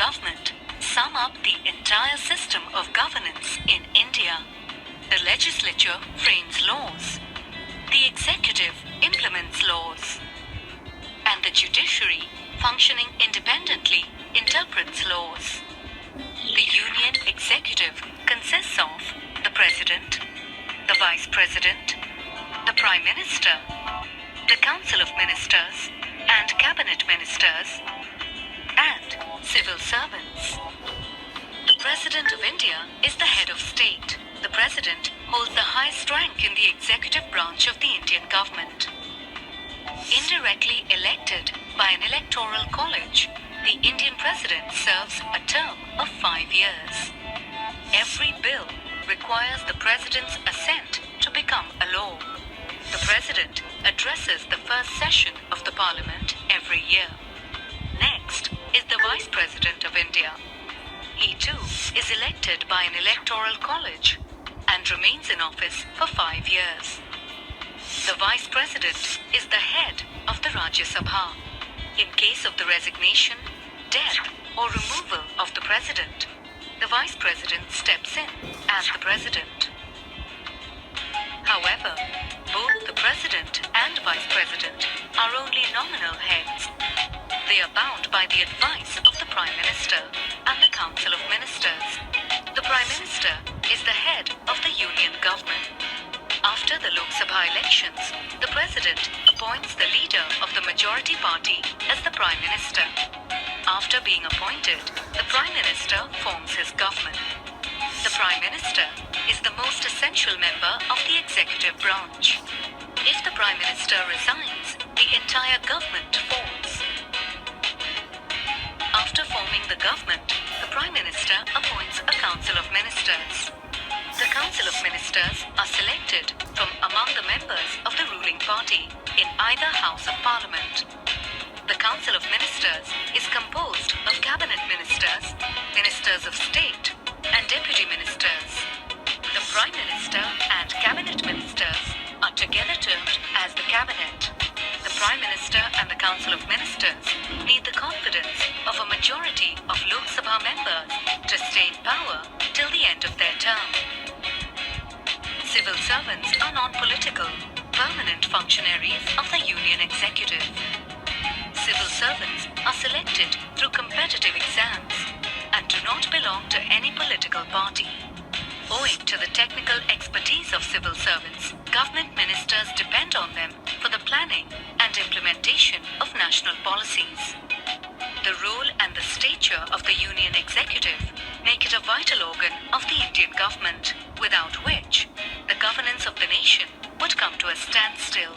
government sum up the entire system of governance in India. The legislature frames laws, the executive implements laws, and the judiciary, functioning independently, interprets laws. The Union Executive consists of the President, the Vice President, the Prime Minister, the Council of Ministers and Cabinet Ministers, and civil servants. The President of India is the head of state. The President holds the highest rank in the executive branch of the Indian government. Indirectly elected by an electoral college, the Indian President serves a term of 5 years. Every bill requires the President's assent to become a law. The President addresses the first session of the Parliament every year. Next is the Vice President of India. He too is elected by an electoral college and remains in office for 5 years. The Vice President is the head of the Rajya Sabha. In case of the resignation, death or removal of the President, the Vice President steps in as the President. However, both the President and Vice President are only nominal heads. They are bound by the advice of the Prime Minister and the Council of Ministers. The Prime Minister is the head of the Union government. After the Lok Sabha elections, the President appoints the leader of the majority party as the Prime Minister. After being appointed, the Prime Minister forms his government. The Prime Minister is the most essential member of the executive branch. If the Prime Minister resigns, the entire government falls. After forming the government, the Prime Minister appoints a Council of Ministers. The Council of Ministers are selected from among the members of the ruling party in either House of Parliament. The Council of Ministers is composed of Cabinet Ministers, Ministers of State, and Deputy Ministers. The Prime Minister and Cabinet Ministers are together termed as the Cabinet. The Prime Minister and the Council of Ministers need the confidence of a majority of Lok Sabha members to stay in power till the end of their term. Civil servants are non-political, permanent functionaries of the Union Executive. Civil servants are selected through competitive exams and do not belong to any political party. Owing to the technical expertise of civil servants, government ministers depend on them for the planning and implementation of national policies. The role and the stature of the Union Executive make it a vital organ of the Indian government, without which the governance of the nation would come to a standstill.